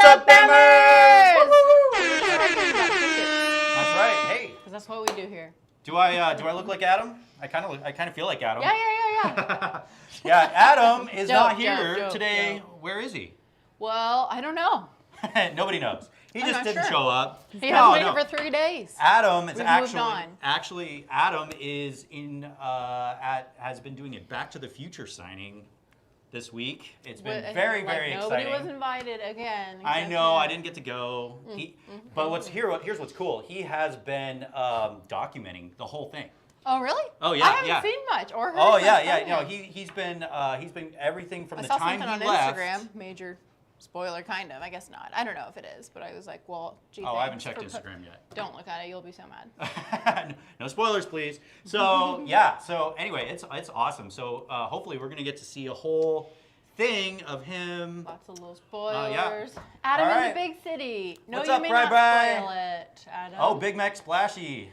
up, Bammers? That's right. Hey, Because that's what we do here. do I look like Adam? I kind of feel like Adam. Yeah. Yeah, Adam is not Joke, here joke, today. joke. Where is he? Well, I don't know. Nobody knows. He I'm just not didn't sure. show up. He hasn't made it for 3 days. Adam is We've moved on. actually Adam is in has been doing a Back to the Future signing this week. It's been very Nobody exciting. was invited again. I except know him. I didn't get to go. But here's what's cool. He has been documenting the whole thing. Oh really? Oh, yeah, I haven't yeah. seen much or heard. Oh much yeah. from No, him. he's been everything from I the saw time something he on left. Instagram. Major spoiler, kind of. I guess not. I don't know if it is, but I was like, well, gee. Oh, I haven't thanks checked for Instagram yet. Don't look at it. You'll be so mad. No spoilers, please. So yeah. So anyway, it's awesome. So hopefully we're gonna get to see a whole thing of him. Lots of little spoilers. yeah. Adam All in right. the big city. No, What's you up, may Bri not Bri? spoil it, Adam. Oh, Big Mac Splashy.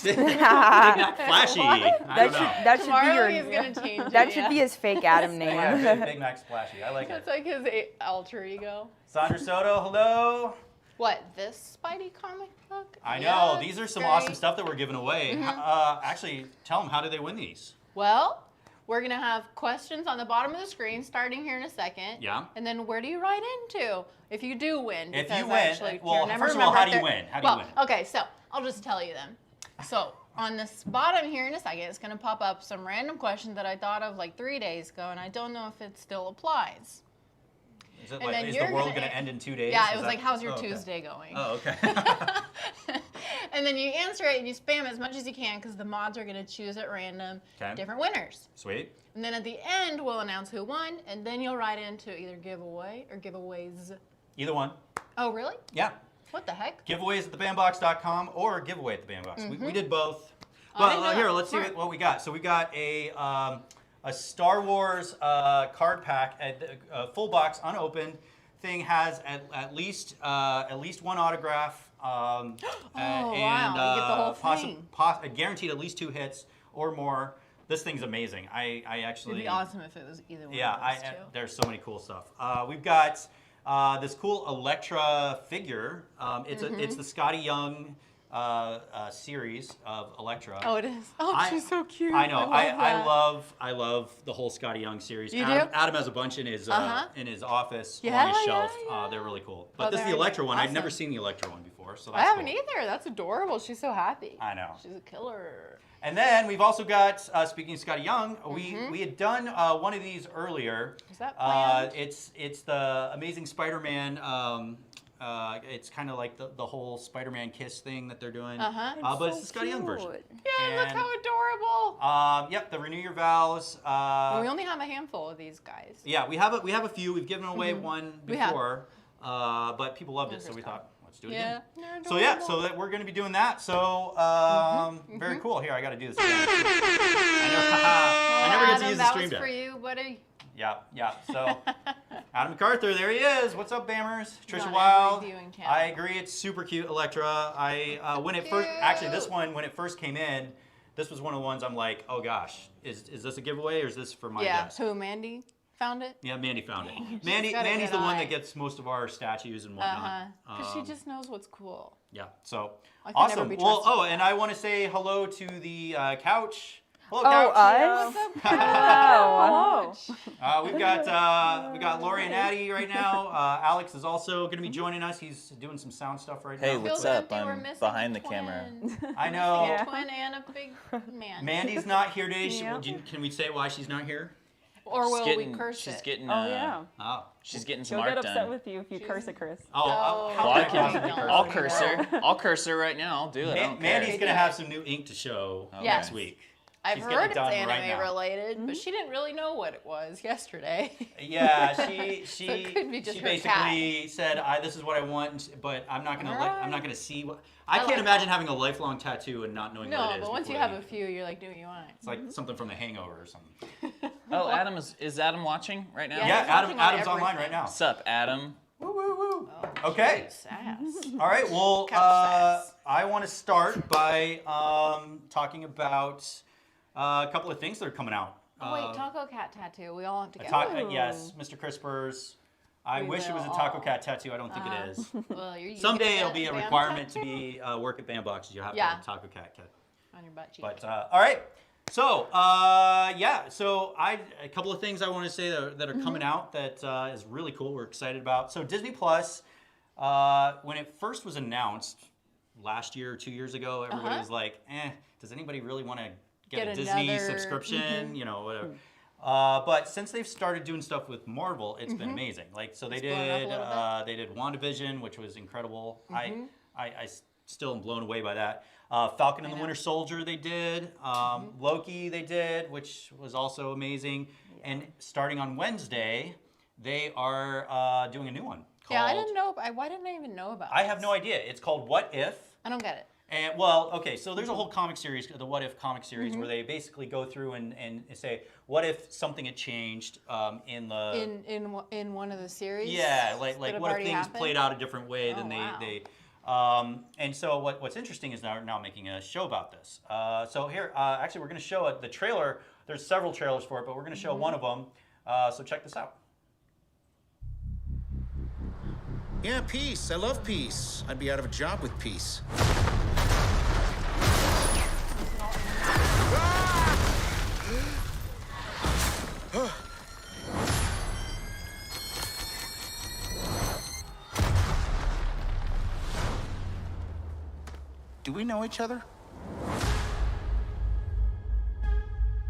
Big Mac Flashy. I don't know. That should Tomorrow be he's your. gonna change That it, should yeah. be his fake Adam name. Yeah, Big Mac Splashy. I like That's it. like his alter ego. Sandra Soto, hello. What, this Spidey comic book? I know. Yeah, These are it's some great. awesome stuff that we're giving away. Actually, tell them, how do they win these? Well, we're going to have questions on the bottom of the screen starting here in a second. Yeah. And then where do you write into if you do win? If Because you I win, actually well, can't never first of all, remember how if do you they're- win? How do you win? Okay, so I'll just tell you then. So on this bottom here in a second, it's going to pop up some random questions that I thought of like 3 days ago, and I don't know if it still applies. Is it And like, then is you're the world gonna going to end in 2 days? Yeah, Is it was that- like, how's your oh, okay. Tuesday going? Oh, okay. And then you answer it and you spam as much as you can because the mods are going to choose at random Okay. different winners. Sweet. And then at the end, we'll announce who won, and then you'll write into either giveaway or giveaways. Either one. Oh, really? Yeah. What the heck? Giveaways at thebandbox.com or giveaway at the bandbox. We did both. Oh, I But didn't know here, that. let's see Smart. what we got. So we got a Star Wars card pack, a full box, unopened. Thing has at least one autograph. wow, you get the whole thing. Guaranteed at least 2 hits or more. This thing's amazing. I actually. It'd be awesome if it was either one Yeah, of those two. there's so many cool stuff. We've got this cool Elektra figure. It's the Scotty Young series of Elektra. Oh, it is. Oh, she's so cute. I know. I love I love the whole Scotty Young series. You Adam, do? Adam has a bunch in his office Yeah, on his yeah, shelf. yeah. They're really cool. Oh, But this is the they're Elektra one. I'd awesome. never seen the Elektra one before, so I that's haven't cool. either. That's adorable. She's so happy. I know. She's a killer. And then we've also got, speaking of Scotty Young, we had done one of these earlier. Is that planned? It's the Amazing Spider-Man. It's kind of like the whole Spider-Man kiss thing that they're doing. But it's the Scotty Young version. Yeah, look And, how adorable. Yep, the Renew Your Vows. Well, we only have a handful of these guys. Yeah, we have a few. We've given away one We have. before, but people loved it, so we thought, let's do it Yeah. again. they're So yeah, adorable. so that we're going to be doing that. So very cool. Here, I got to do this again. I never get to Adam, use the that stream was deck. for you, buddy. Yeah. So Adam MacArthur, there he is. What's up, Bammers? Trisha on every Wild. viewing channel. I agree. It's super cute, Elektra. When it first, actually, this one when it first came in, this was one of the ones I'm like, oh gosh, is this a giveaway or is this for my Yeah. desk? Who, Mandy found it? Yeah, Mandy found it. She's Mandy's got a good the one eye. that gets most of our statues and whatnot. Because she just knows what's cool. Yeah, so I can never awesome. be Well, trusted. and I want to say hello to the couch. Hello, Oh, couch. us? Hello. We got Lori and Addie right now. Alex is also going to be joining us. He's doing some sound stuff right Hey, now. what's Feels like up? they were I'm missing behind a the camera. twin. I know. Yeah. A twin and a big man. Mandy's not here today. Yeah. Can we say why she's not here? Or will She's we getting, curse she's it? getting, Oh yeah. Oh. she's getting some She'll art get upset done. with you if you curse at Chris. Oh, Oh. how Well, I can I possibly can. curse? I'll curse her. I'll curse her right now. I'll do it. I don't care. Mandy's going to have some new ink to show Yes. next week. I've She's getting heard it it's done right anime now. related, but she didn't really know what it was yesterday. Yeah, she So it could be just her basically said, "This is what I want, but I'm not gonna I'm not gonna see what." I can't like imagine having a lifelong tattoo and not knowing what No, it is. but once you before have a few, you're like, do what you want. it's like something from The Hangover or something. Oh, Adam is Adam watching right now? Yeah. Yeah, he's Adam's watching on online right everything. now. What's up, Adam? Woo woo woo. Oh, Okay. geez, ass. All right. Well, Couch sass. I want to start by talking about a couple of things that are coming out. Oh wait, Taco Cat tattoo. We all have to get Talk, one. yes, Mr. Crispers. I We wish it was a will Taco all. Cat tattoo. I don't think it is. Well, you Someday get it'll that be a damn requirement to tattoo be work at Bandbox. You have to Yeah. have a Taco Cat tattoo. on your butt cheek. But all right. So yeah. So a couple of things I want to say that are coming out that is really cool. We're excited about. So Disney Plus, when it first was announced last year or 2 years ago, everybody was like, does anybody really want to get a Disney another- subscription? You know, whatever. But since they've started doing stuff with Marvel, it's been amazing. Like, so they It's blown up a did little they did WandaVision, which was incredible. I still am blown away by that. Falcon and the Winter Soldier they did. Loki they did, which was also amazing. And starting on Wednesday, they are doing a new one. Called, Yeah, I didn't know. Why didn't I even know about I have this? no idea. It's called What If. I don't get it. And well, okay, so there's a whole comic series, the What If comic series, where they basically go through and say, what if something had changed in the In one of the series. yeah, like that have what if already things happened? played out a different way than wow. they and so what's interesting is they're now making a show about this. So here, actually, we're going to show the trailer. There's several trailers for it, but we're going to show one of them. So check this out. Yeah, peace. I love peace. I'd be out of a job with peace. Do we know each other?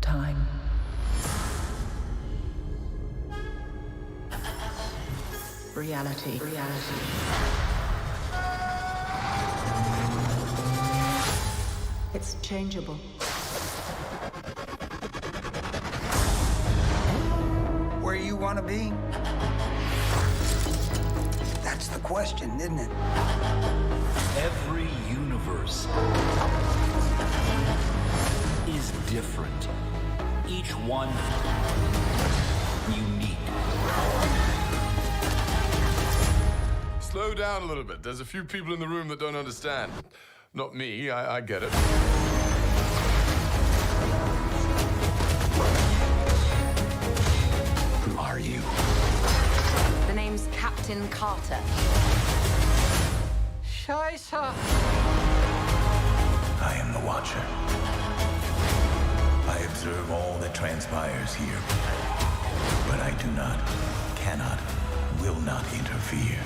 Time. Reality. It's changeable. Where you want to be? That's the question, isn't it? Every universe is different. Each one unique. Slow down a little bit. There's a few people in the room that don't understand. Not me, I get it. Who are you? The name's Captain Carter. Scheisse. I am the Watcher. I observe all that transpires here. But I do not, cannot, will not interfere.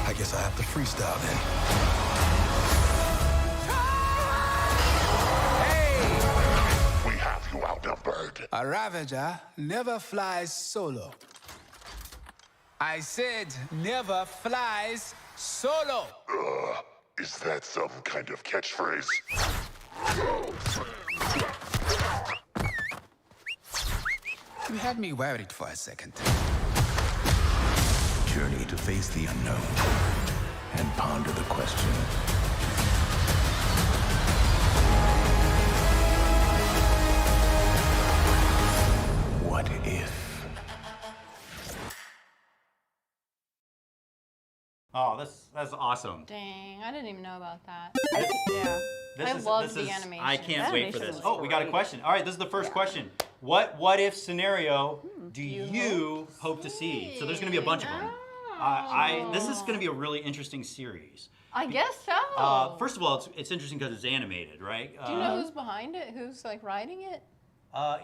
I guess I have to freestyle then. We have you outnumbered. A Ravager never flies solo. I said never flies solo. Is that some kind of catchphrase? You had me worried for a second. Journey to face the unknown and ponder the question. What if? Oh, that's awesome. Dang, I didn't even know about that. Yeah. This I is, loved this the is, animation. I can't wait for animation this. was Oh, we got a great. question. All right, this is the first question. What if scenario do you hope to see? So there's going to be a bunch of them. This is going to be a really interesting series. I guess so. First of all, it's interesting because it's animated, right? Do you know who's behind it? Who's like writing it?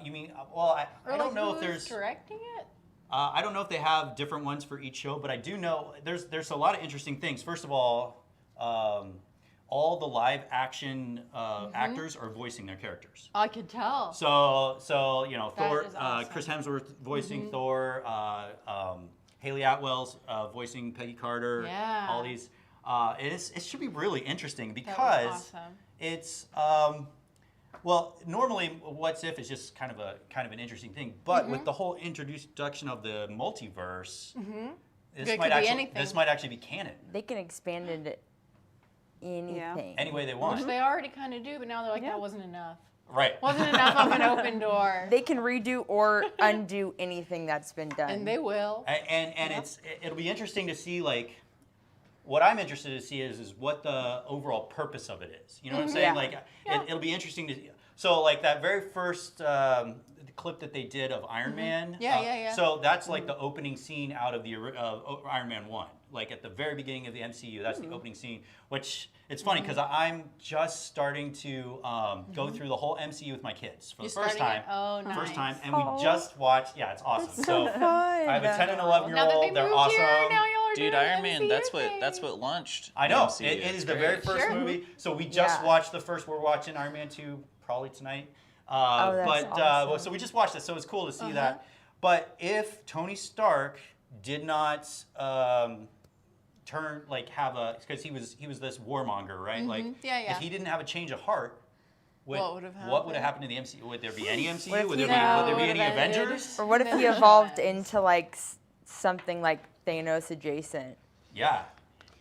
You mean? Well, I Or don't like, know if who's there's. directing it. I don't know if they have different ones for each show, but I do know there's a lot of interesting things. First of all the live action actors are voicing their characters. I could tell. So you know, That Thor, is awesome. Chris Hemsworth voicing Thor, Haley Atwell's voicing Peggy Carter. Yeah. All these. It should be really interesting That because was awesome. it's well, normally What's If is just kind of an interesting thing, but with the whole introduction of the multiverse, It could be anything. this might actually be canon. They can expand into anything. Any way they want. Which they already kind of do, but now they're like, that wasn't enough. Right. Wasn't enough of an open door. They can redo or undo anything that's been done. And they will. And it'll be interesting to see, like, what I'm interested to see is what the overall purpose of it is. You know what I'm saying? Yeah. Like, Yeah. it'll be interesting to. So like that very first clip that they did of Iron Man. Yeah. So that's like the opening scene out of the Iron Man 1. Like at the very beginning of the MCU, that's the opening scene. Which it's funny because I'm just starting to go through the whole MCU with my kids for the first time. Oh, nice. First time, and we just watched. Yeah, it's awesome. That's so fun. I have a 10 and 11 year Now that they old. They're moved awesome. here, now y'all are Dude, doing Iron Man, MCU that's thing. what launched. I know. the MCU. It It's is the great. very first Sure. movie. So we just Yeah. watched the first. We're watching Iron Man 2 probably tonight. That's awesome. So we just watched it. So it's cool to see that. But if Tony Stark did not turn because he was this warmonger, right? Like Yeah. if he didn't have a change of heart. What would have happened? What would have happened to the MCU? Would there be any MCU? What if Would he- there be No, any would've ended. Avengers? Or what if he evolved into like something like Thanos adjacent? Yeah.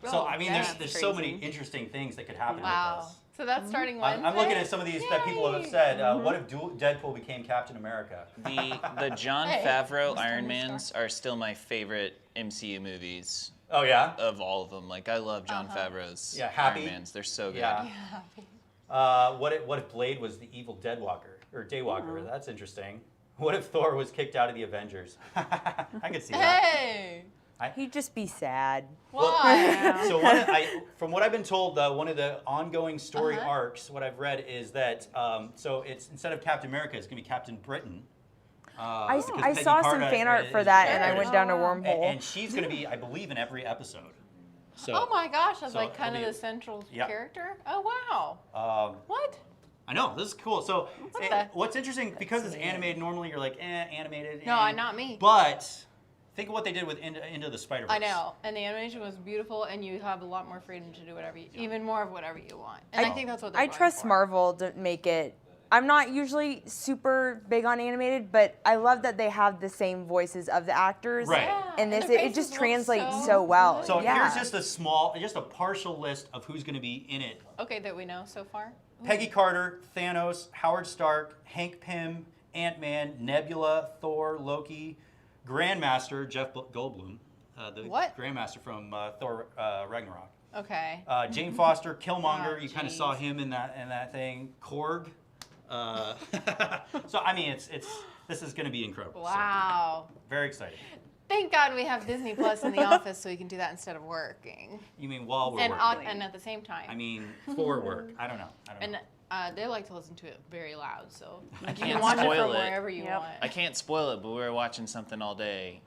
So Oh, I mean, yeah. there's so many interesting things that could happen Wow. with this. So that's starting Wednesday? I'm looking at some of these that people have Yay. said. What if Deadpool became Captain America? The Jon Hey, Favreau Mr. Iron Stark. Mans are still my favorite MCU movies Oh yeah. of all of them. Like I love Jon Favreau's Yeah, Happy. Iron Mans. They're so good. Yeah. What if Blade was the evil Deadwalker or Daywalker? That's interesting. What if Thor was kicked out of the Avengers? I could see that. Hey! He'd just be sad. Why? So from what I've been told, one of the ongoing story arcs, what I've read is that so it's instead of Captain America, it's gonna be Captain Britain. I Peggy saw some Carter fan art is- for that, is- and I went down a wormhole. and she's gonna be, I believe, in every episode. So Oh my gosh, that's so like kind of it'll be- the central Yeah. character? Oh, wow. What? I know, this is cool. So the- what's interesting, because it's animated, normally you're like, animated. No, eh. not me. But think of what they did with Into the Spider-Verse. I know, and the animation was beautiful, and you have a lot more freedom to do whatever, even more of whatever you want. And I think that's what they're I going trust for. Marvel to make it. I'm not usually super big on animated, but I love that they have the same voices of the actors. Right. Yeah, And and this, their it faces just look translates so so well. So yeah. here's just a partial list of who's going to be in it. Okay, that we know so far. Peggy Carter, Thanos, Howard Stark, Hank Pym, Ant-Man, Nebula, Thor, Loki, Grandmaster, Jeff Goldblum, the What? Grandmaster from Thor Ragnarok. Okay. Jane Foster, Killmonger, Oh, you kind of jeez. saw him in that thing. Korg. So I mean, this is going to be incredible. So, Wow. very exciting. Thank God we have Disney Plus in the office so we can do that instead of working. You mean while we're And, working? and at the same time. I mean, for work. I don't know. And they like to listen to it very loud, so you can't can watch it spoil from it. wherever you want. I can't spoil it, but we were watching something all day.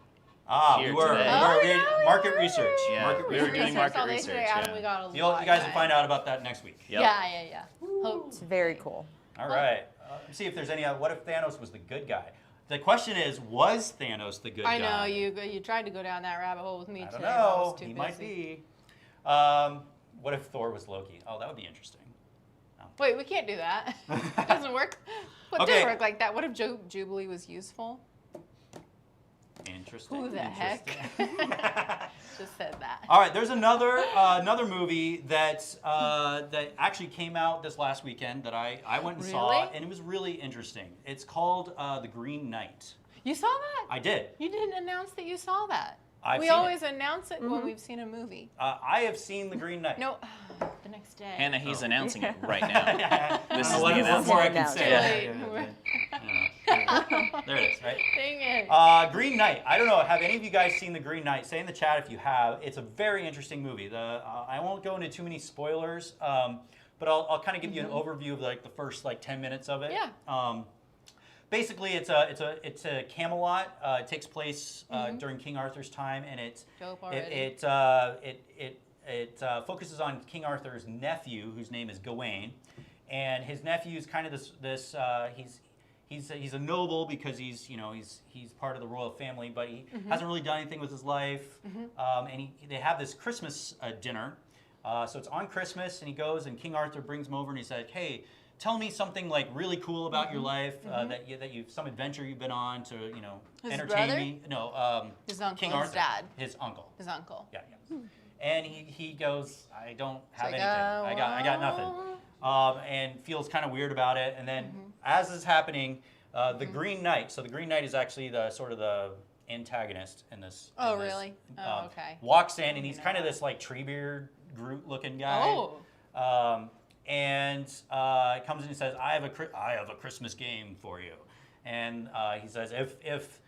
We here were. today. Oh, We were yeah, we market were. research. Yeah, Market we were research. doing market all day research, today, Adam, yeah. we got a You lot guys done. will find out about that next week. Yep. Yeah. Hope. It's very cool. All right. Let's see if there's any. What if Thanos was the good guy? The question is, was Thanos the good I guy? know you tried to go down that rabbit hole with me I don't today. but I was know. too He busy. might be. What if Thor was Loki? Oh, that would be interesting. Wait, we can't do that. It doesn't work. It Okay. doesn't work like that. What if Jubilee was useful? Interesting. Who the heck? interesting. Just said that. All right, there's another movie that actually came out this last weekend that I went and saw, Really? and it was really interesting. It's called The Green Knight. You saw that? I did. You didn't announce that you saw that. I've we seen always announce it when we've seen a movie. I have seen The Green Knight. No, the next day. Hannah, he's announcing it right now. This is What the more I announcement. can say? Yeah. There it is, right? Dang it. Green Knight. I don't know. Have any of you guys seen The Green Knight? Say in the chat if you have. It's a very interesting movie. I won't go into too many spoilers, but I'll kind of give you an overview of like the first 10 minutes of it. Yeah. Basically, it's a Camelot. It takes place during King Arthur's time, and it focuses on King Arthur's nephew, whose name is Gawain, and his nephew is kind of he's a noble because he's part of the royal family, but he hasn't really done anything with his life. And they have this Christmas dinner. So it's on Christmas, and he goes, and King Arthur brings him over, and he's like, "Hey, tell me something really cool about your life that you've some adventure you've been on to His entertain brother? me." No, His uncle, King his Arthur, dad. his uncle. His uncle. Yeah. And he goes, "I don't have like, anything. I got nothing," and feels kind of weird about it. And then as is happening, the Green Knight. So the Green Knight is actually the sort of the antagonist in this. Oh, in this, really? Oh, okay. Walks in, and he's kind of this Treebeard Groot-looking guy. Oh. And comes in and says, I have a Christmas game for you. and he says, if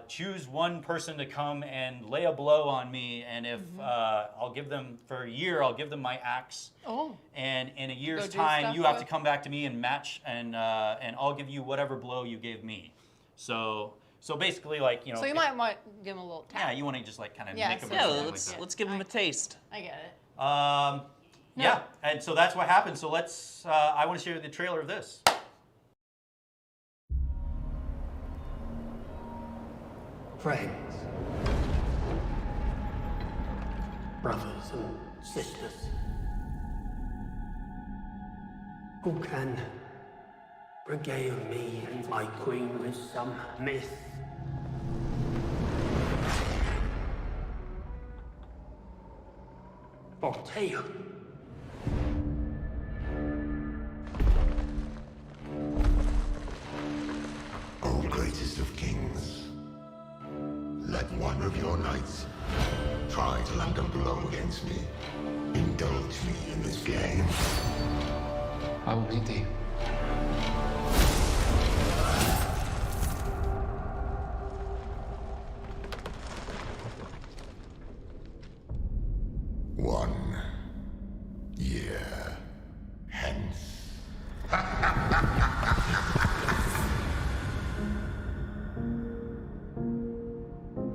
choose one person to come and lay a blow on me, and if I'll give them for a year, I'll give them my axe. Oh. And in a year's Go do time, stuff you have to with- come back to me and match, and I'll give you whatever blow you gave me. So basically, like, you know. So you might want to give him a little tap. Yeah, you want to just like kind of Yeah, make them. so- Yeah, Yeah, let's give him a taste. I get it. Yeah, and so that's what happened. So let's. I want to share the trailer of this. Friends, brothers and sisters, who can regale me and my queen with some myth or tale? O greatest of kings, let one of your knights try to land a blow against me. Indulge me in this game. I will meet thee. One year hence.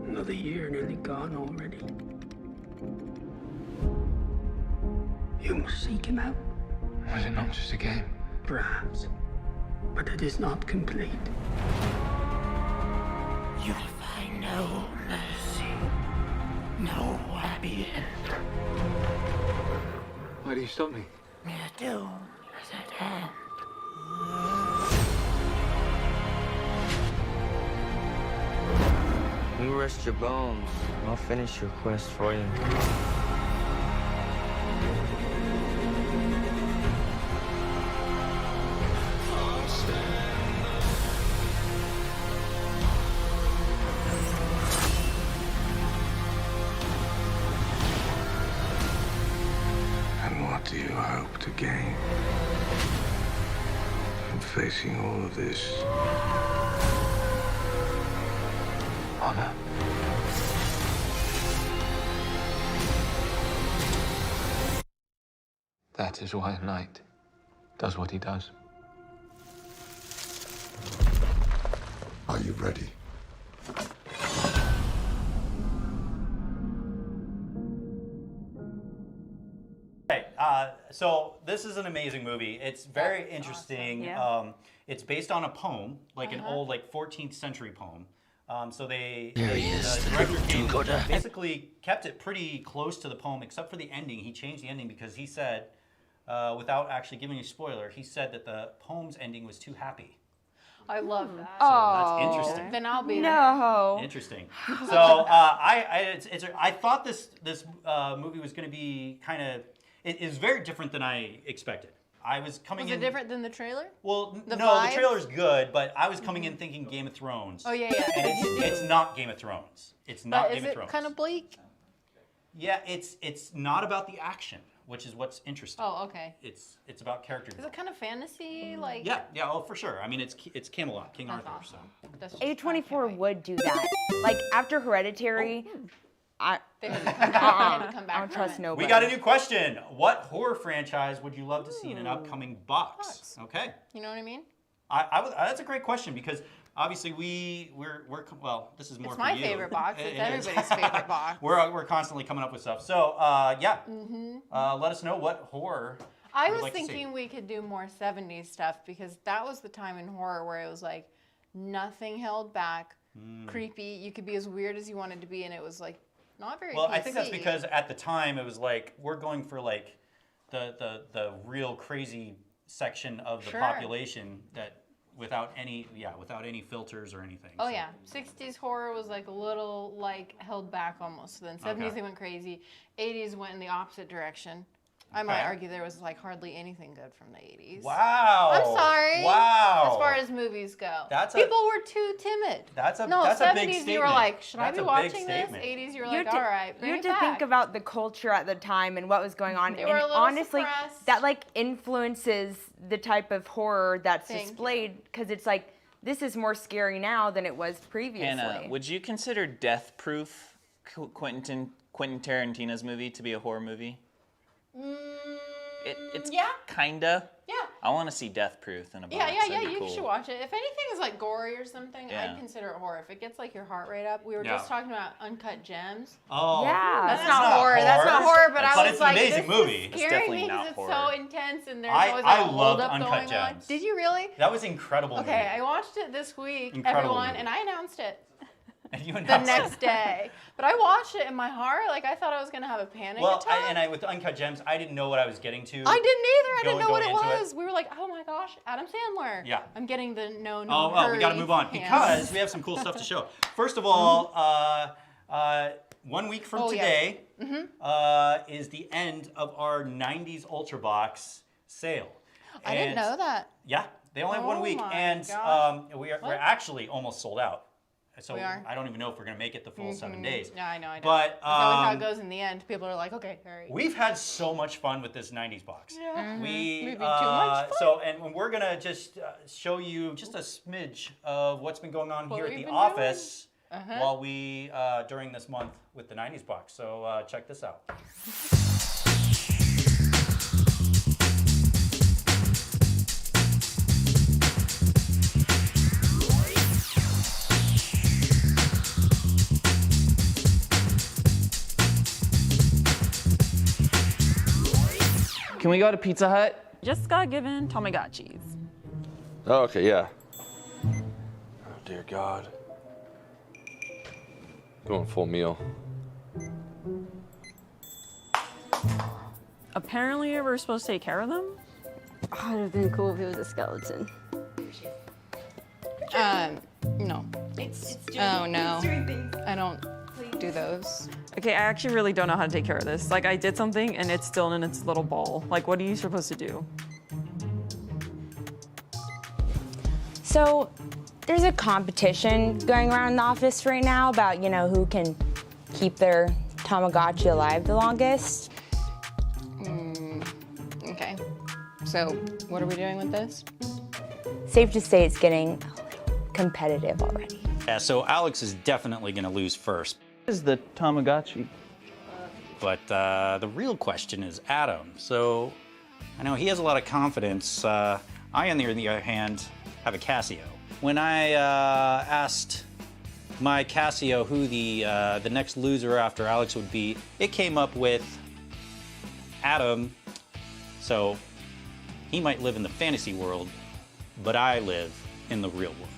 Another year nearly gone already. You must seek him out. Was it not just a game? Perhaps. But it is not complete. You'll find no mercy. No happy end. Why do you stop me? Your doom is at hand. You rest your bones. I'll finish your quest for you. And what do you hope to gain from facing all of this? Honor. That is why a knight does what he does. Are you ready? Okay, so this is an amazing movie. It's very interesting. Yeah. It's based on a poem, like an old, like 14th century poem. So the is, director the came, do-gooder. basically kept it pretty close to the poem, except for the ending. He changed the ending because he said, without actually giving a spoiler, he said that the poem's ending was too happy. I love that. Oh. That's interesting. Then I'll be No. Interesting. So I thought this movie was going to be kind of. It is very different than I expected. I was coming Was in. it different than the trailer? Well, The no, vibe? the trailer's good, but I was coming in thinking Game of Thrones. Oh, yeah, yeah. And it's not Game of Thrones. It's not But Game is of it Thrones. kind of bleak? Yeah, it's not about the action, which is what's interesting. Oh, okay. It's about character. Is it kind of fantasy? Like Yeah, oh for sure. I mean, it's Camelot, King That's Arthur. awesome. So. That's just- I A24 can't wait. would do that. Like after Hereditary, I They had to come back. They had to come back I don't from trust it. nobody. We got a new question. What horror franchise would you love to see in an upcoming box? Okay. You know what I mean? That's a great question because obviously we're well, this is more It's for my you. favorite box. It's It is. everybody's favorite box. We're constantly coming up with stuff. So yeah, let us know what horror. I you would was like to see. thinking we could do more 70s stuff because that was the time in horror where it was like nothing held back, creepy. You could be as weird as you wanted to be, and it was like not very. Well, PC. I think that's because at the time it was like we're going for like the real crazy section of the Sure. population that without any filters or anything. Oh So- yeah, 60s horror was like a little like held back almost. So then 70s Okay. they went crazy. 80s went in the opposite direction. I might Okay. argue there was like hardly anything good from the 80s. Wow. I'm sorry. Wow. As far as movies go, That's a- people were too timid. That's a no, that's 70s a big you statement. were like, should That's I a be big watching this? statement. 80s you were You like, had to- all right, bring you it had to think back. about the culture at the time and what was going on. They and were a little honestly, suppressed. that like influences the type of horror that's Thank you. displayed because it's like this is more scary now than it was previously. Hannah, would you consider Death Proof, Quentin Tarantino's movie, to be a horror movie? It's yeah. Kinda. Yeah. I want to see Death Proof in a box. Yeah, That'd be you cool. should watch it. If anything is like gory or something, Yeah. I'd consider it horror. If it gets like your heart rate up, we were just talking about Uncut Gems. Oh, Yeah. That's not horror. That's not horror. But I was it's like, an amazing this movie. is It's scary definitely because not it's horror. so intense and there's I always like a loved hold-up Uncut going on. Gems. Did you really? That was incredible. Okay, movie. I watched it this week, Incredible everyone, movie. and I announced it And you the announced it. next day. But I watched it in my heart, like I thought I was gonna have a panic attack. With Uncut Gems, I didn't know what I was getting to. I didn't either. I didn't know what it going into was. We were like, oh my gosh, Adam Sandler. Yeah. I'm getting the no Oh, we got to move on because we have some cool stuff to show. First of all, 1 week from today is the end of our 90s Ultra Box sale. I didn't know that. Yeah, they only have 1 week, my and gosh. we're actually almost sold out. So We are? I don't even know if we're gonna make it the full 7 days. Yeah, I know. But That's always how it goes in the end. People are like, okay, hurry. we've had so much fun with this 90s box. Yeah. We Maybe too much fun. and we're gonna just show you just a smidge of what's been going on What here at we've the been office doing. while we during this month with the 90s box. So check this out. Can we go to Pizza Hut? Just got given Tamagotchis. Oh, okay, yeah. Oh, dear God. Going full meal. Apparently, we're supposed to take care of them. Oh, it would have been cool if it was a skeleton. No. Oh no. I don't do those. Okay, I actually really don't know how to take care of this. Like, I did something and it's still in its little ball. Like, what are you supposed to do? So there's a competition going around the office right now about, who can keep their Tamagotchi alive the longest. Okay. So what are we doing with this? Safe to say it's getting a little competitive already. Yeah, so Alex is definitely gonna lose first. What is the Tamagotchi? But the real question is Adam. So I know he has a lot of confidence. I, on the other hand, have a Casio. When I asked my Casio who the next loser after Alex would be, it came up with Adam. So he might live in the fantasy world, but I live in the real world.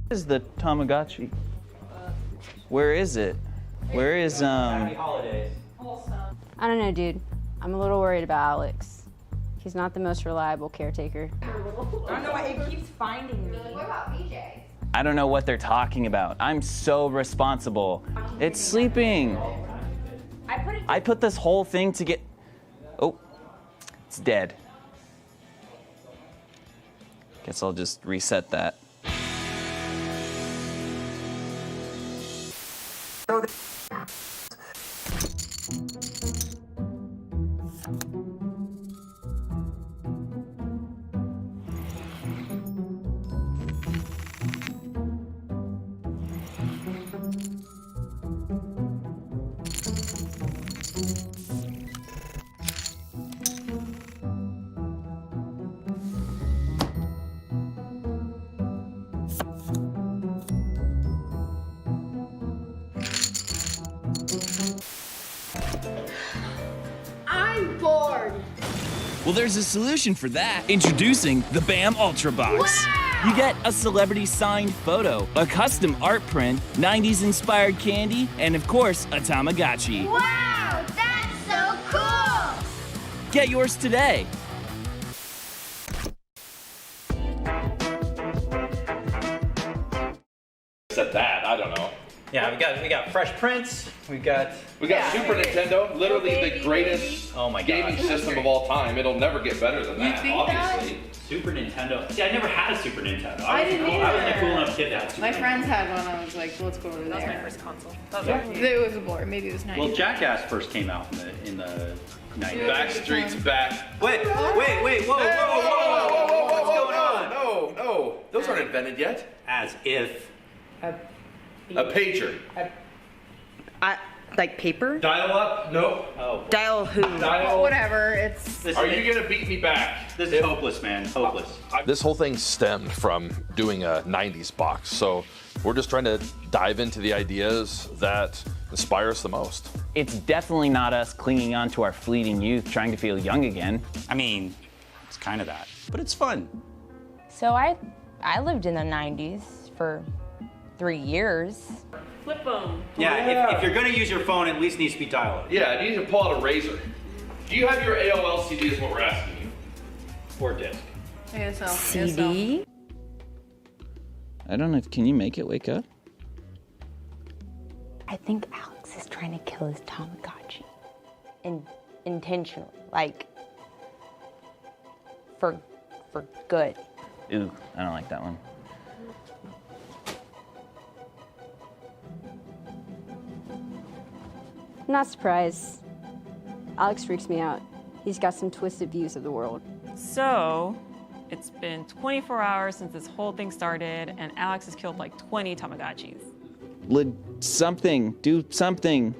What is the Tamagotchi? Where is it? Where is Happy holidays. I don't know, dude. I'm a little worried about Alex. He's not the most reliable caretaker. I don't know why it keeps finding me. What about BJ? I don't know what they're talking about. I'm so responsible. It's sleeping. I put this whole thing to get. Oh, it's dead. Guess I'll just reset that. I'm bored. Well, there's a solution for that. Introducing the BAM Ultra Box. You get a celebrity signed photo, a custom art print, 90s inspired candy, and of course, a Tamagotchi. Wow, that's so cool! Get yours today. Said that, I don't know. Yeah, we got Fresh Prince. We got Super Nintendo, literally the greatest gaming system of all time. It'll never get better than that, obviously. Super Nintendo. See, I never had a Super Nintendo. I didn't I wasn't a either. cool enough kid to have Super My Nintendo. friends had one. I was like, let's go over there. That was my first console. It was a blur. Maybe it was 90. Well, Jackass first came out in the 90s. Backstreet's back. Wait, whoa, what's going on? No, No, those aren't invented yet. As if. A pager. Like paper? Dial up? No. Oh. Dial who? Dial. Whatever. It's. Are you gonna beat me back? This is hopeless, man. Hopeless. This whole thing stemmed from doing a 90s box. So we're just trying to dive into the ideas that inspire us the most. It's definitely not us clinging on to our fleeting youth, trying to feel young again. I mean, it's kind of that, but it's fun. So I lived in the 90s for 3 years. Flip phone. Yeah, if you're gonna use your phone, at least needs to be dial-up. Yeah, you need to pull out a razor. Do you have your AOL CD is what we're asking you. Or disc. ASL. CD? I don't know. Can you make it wake up? I think Alex is trying to kill his Tamagotchi. Intentionally. Like, for good. Ooh, I don't like that one. I'm not surprised. Alex freaks me out. He's got some twisted views of the world. So, it's been 24 hours since this whole thing started, and Alex has killed like 20 Tamagotchis. Something. Do something.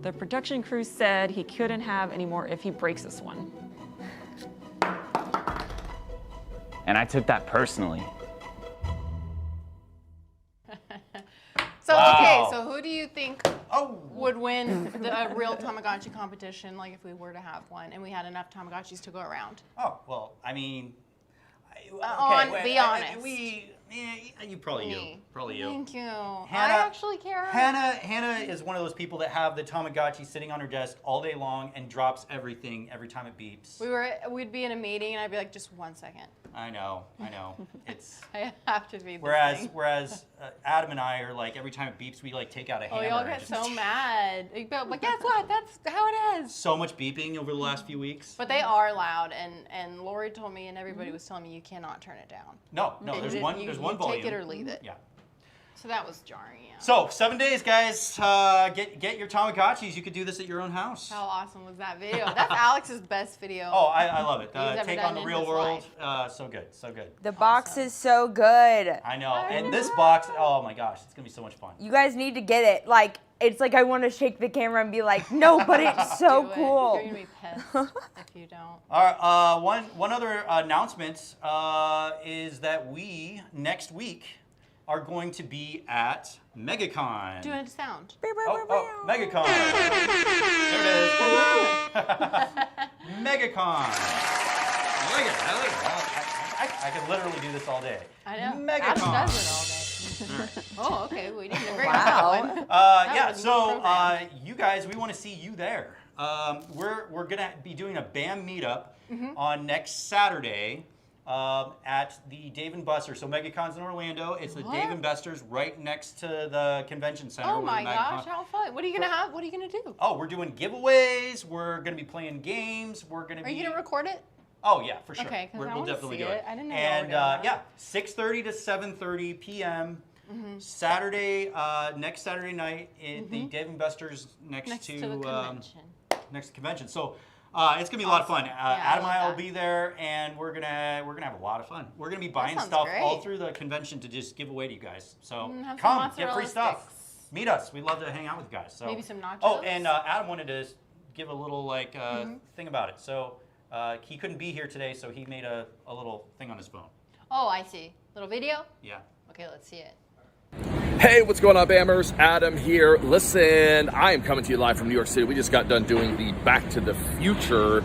The production crew said he couldn't have any more if he breaks this one. And I took that personally. So Wow. okay, so who do you think would win a real Tamagotchi competition? Like if we were to have one and we had enough Tamagotchis to go around. Oh well, I mean, Be honest. You probably you. Me. Probably you. Thank you. I Hannah- actually care. Hannah is one of those people that have the Tamagotchi sitting on her desk all day long and drops everything every time it beeps. We'd be in a meeting and I'd be like, just 1 second. I know. It's. I have to be. This Whereas thing. Adam and I are like every time it beeps, we like take out a hammer. y'all and get just- so mad. But guess what? That's how it is. So much beeping over the last few weeks. But they are loud, and Lori told me, and everybody was telling me you cannot turn it down. No, there's one You volume. take it or leave it. Yeah. So that was jarring. Yeah. So 7 days, guys. Get your Tamagotchis. You could do this at your own house. How awesome was that video? That's Alex's best video. Oh, I love it. he's ever Take done on the in real his world. life. So good, so good. The box is so good. I know. And this box, oh my gosh, it's gonna be so much fun. You guys need to get it. Like, it's like I want to shake the camera and be like, no, but it's so Do it. cool. You're gonna be pissed if you don't. All right. One other announcement is that we next week are going to be at MegaCon. Do it sound. MegaCon. There it is. MegaCon. I like it. I could literally do this all day. I know. MegaCon. Adam does it all day. Oh, okay. We didn't agree on Wow. that one. Yeah, was so programmed. you guys, we want to see you there. We're gonna be doing a BAM meetup on next Saturday at the Dave & Buster's. So MegaCon's in Orlando. It's the What? Dave & Buster's right next to the convention center. Oh where my the gosh, MegaCon how fun. What are you gonna have? What are you gonna do? Oh, we're doing giveaways. We're gonna be playing games. We're gonna Are be. you gonna record it? Oh yeah, for sure. Okay, 'cause I We'll wanna definitely see do it. it. I didn't know y'all were And doing that. yeah, 6:30 to 7:30 p.m. Saturday, next Saturday night at the Dave & Buster's next to the convention. Next to convention. So it's gonna be a lot of fun. Adam and love I will that. be there, and we're gonna have a lot of fun. We're gonna be buying sounds stuff all great. through the convention to just give away to you guys. So have some come, get mozzarella free stuff. sticks. Meet us. We'd love to hang out with you guys. So Maybe some nachos? Oh, and Adam wanted to give a little thing about it. So he couldn't be here today, so he made a little thing on his phone. Oh, I see. Little video? Yeah. Okay, let's see it. Hey, what's going on, Bammers? Adam here. Listen, I am coming to you live from New York City. We just got done doing the Back to the Future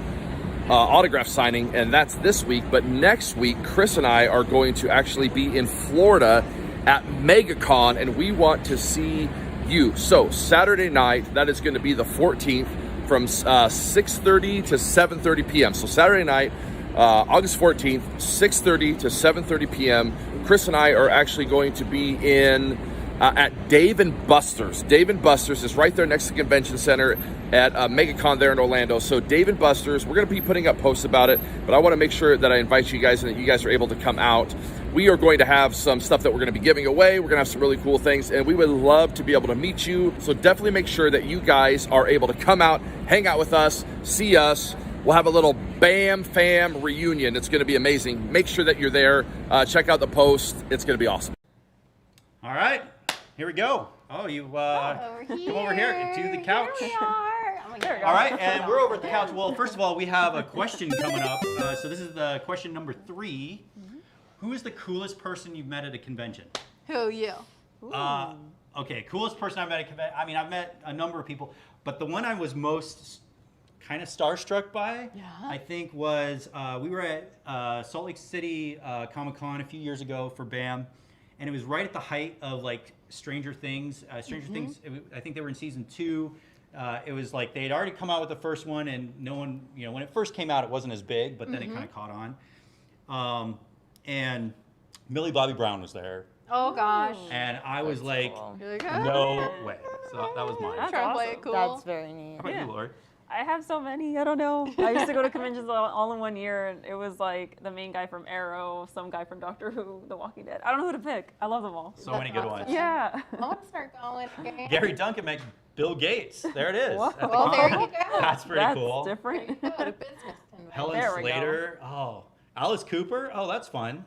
autograph signing, and that's this week. But next week, Chris and I are going to actually be in Florida at MegaCon, and we want to see you. So Saturday night, that is going to be the 14th, from 6:30 to 7:30 p.m. So Saturday night, August 14th, 6:30 to 7:30 p.m. Chris and I are actually going to be in at Dave & Buster's. Dave & Buster's is right there next to the convention center at MegaCon there in Orlando. So Dave & Buster's, we're going to be putting up posts about it, but I want to make sure that I invite you guys and that you guys are able to come out. We are going to have some stuff that we're going to be giving away. We're going to have some really cool things, and we would love to be able to meet you. So definitely make sure that you guys are able to come out, hang out with us, see us, we'll have a little Bam Fam reunion. It's going to be amazing. Make sure that you're there. Check out the post. It's going to be awesome. All right, here we go. Oh, you come over here to the couch. Here we are. Oh my God. All right, and we're over at the couch. Well, first of all, we have a question coming up. So this is the question number 3. Who is the coolest person you've met at a convention? Who, you? Okay, coolest person I've met at a convention. I mean, I've met a number of people, but the one I was most kind of starstruck by, I think, was we were at Salt Lake City Comic-Con a few years ago for BAM, and it was right at the height of like Stranger Things. Things, I think they were in season 2. It was like they had already come out with the first one, and no one, when it first came out, it wasn't as big, but then it kind of caught on. And Millie Bobby Brown was there. Oh gosh. And I was like, You're like, no way. So that was mine. That's Trying to play awesome. it cool. That's very neat. How about you, Lori? I have so many. I don't know. I used to go to conventions all in one year, and it was like the main guy from Arrow, some guy from Doctor Who, The Walking Dead. I don't know who to pick. I love them all. So many good ones. Yeah. I want to start going again. Gary Duncan met Bill Gates. There it is. Whoa. At the Well, there con. you go. That's pretty That's cool. different. Go to business convention. Helen There we go. Slater. Oh, Alice Cooper. Oh, that's fun.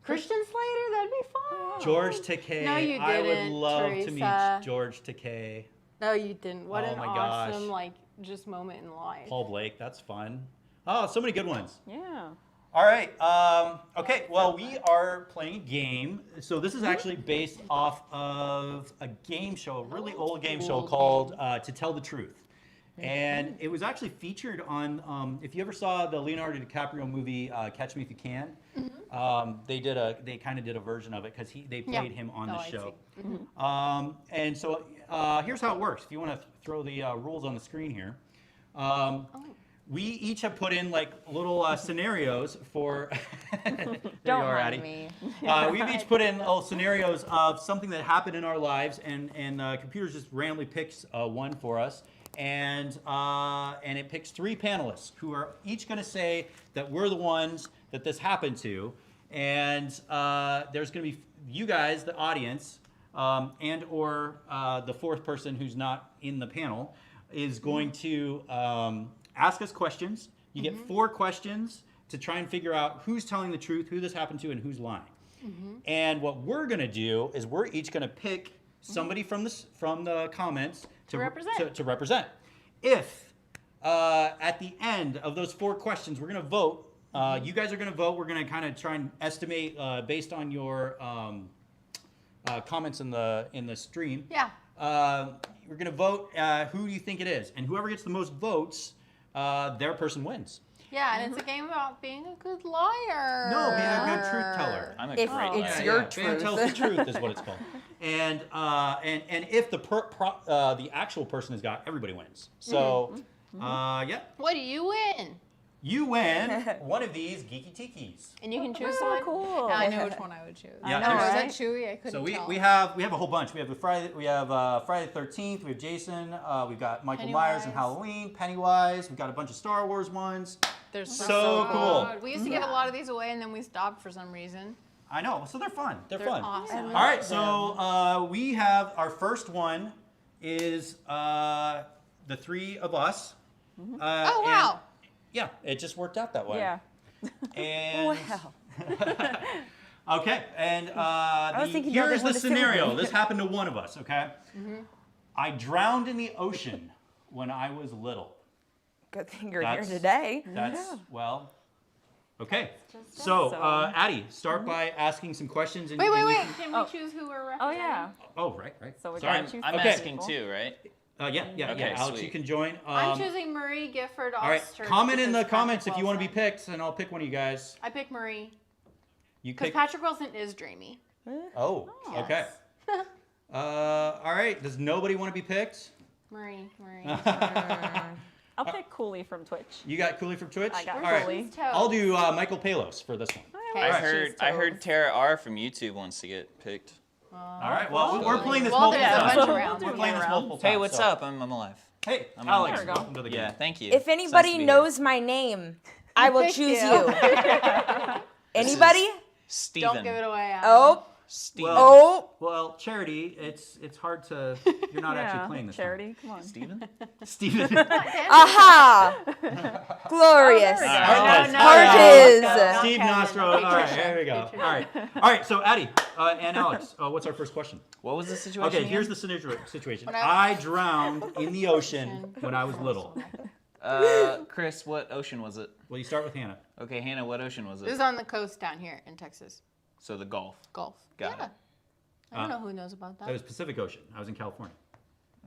Christian Slater, that'd be fun. George Takei. No, you I would didn't, love to Teresa. meet George Takei. No, you didn't. What Oh an my gosh. awesome, like, just moment in life. Paul Blake. That's fun. Oh, so many good ones. Yeah. All right. Okay. Well, we are playing a game. So this is actually based off of a game show, a really old game show called To Tell the Truth. And it was actually featured on, if you ever saw the Leonardo DiCaprio movie Catch Me If You Can, they kind of did a version of it because they played him on the show. And so here's how it works. If you want to throw the rules on the screen here. We each have put in like little scenarios for. There you are, mind Addie. me. We've each put in little scenarios of something that happened in our lives, and the computer just randomly picks one for us, and it picks 3 panelists who are each going to say that we're the ones that this happened to, and there's going to be you guys, the audience, and or the 4th person who's not in the panel is going to. Ask us questions. You get 4 questions to try and figure out who's telling the truth, who this happened to, and who's lying. And what we're going to do is we're each going to pick somebody from the comments to represent. If at the end of those 4 questions we're going to vote, you guys are going to vote. We're going to kind of try and estimate based on your comments in the stream. Yeah. We're going to vote who you think it is, and whoever gets the most votes. Their person wins. Yeah, and it's a game about being a good liar. No, being a good truth teller. I'm a If great it's liar. your Fan truth. tells the truth is what it's called. And if the actual person has got, everybody wins. So, yeah. What do you win? You win one of these Geeky Tikis. And you can choose so one. cool. I know which one I would choose. Yeah, I know. there's- Was that Chewy? I couldn't So tell. we have a whole bunch. We have Friday the 13th. We have Jason. We've got Michael Myers and Pennywise. Halloween. Pennywise. We've got a bunch of Star Wars ones. They're so cool. good. We used to give a lot of these away, and then we stopped for some reason. I know. So they're fun. They're fun. Awesome. All right. So we have our first one is the 3 of us. Oh wow. And, yeah, it just worked out that way. Yeah. And okay, and was thinking you here's were the the one to scenario. sing. This happened to one of us. Okay, I drowned in the ocean when I was little. Good thing you're That's- here today. That's well. Okay, so Addie, start by asking some questions. And, Wait. and you Can we choose who we're Oh, representing? yeah. Oh, right. So we Sorry. gotta choose I'm Okay. asking too, right? Yeah. Okay, Alex, sweet. you can join. I'm choosing Marie Gifford. All right, Oster comment in the because comments Patrick if you want to be Wilson. picked, and I'll pick one of you guys. I pick Marie You because pick. Patrick Wilson is dreamy. Oh, okay. All right. Does nobody want to be picked? Marie. I'll pick Cooley from Twitch. You got Cooley from Twitch? I got All right. Cooley. I'll do Michael Palos for this one. I heard Tara R from YouTube wants to get picked. All right. Well, we're playing this Well, multiple there's a times. bunch around. We're playing this multiple times. Hey, what's so- up? I'm alive. Hey, I'm Alex, there we go. welcome to the game. Yeah, thank you. If anybody knows my name, I will picked choose you. you. Anybody? Steven. Don't give it away. Adam. Oh, Steven. Well, Charity, it's hard to. You're not actually playing this. Charity, come on. Steven? Steven. Aha! Glorious. Steve Nostro. All right, there we go. All right. So Addie and Alex, what's our first question? What was the situation? Okay, again? here's the situation. I drowned in the ocean when I was little. Chris, what ocean was it? Well, you start with Hannah. Okay, Hannah, what ocean was It it? was on the coast down here in Texas. So the Gulf. Gulf. Got it. I don't know who knows about that. That was Pacific Ocean. I was in California.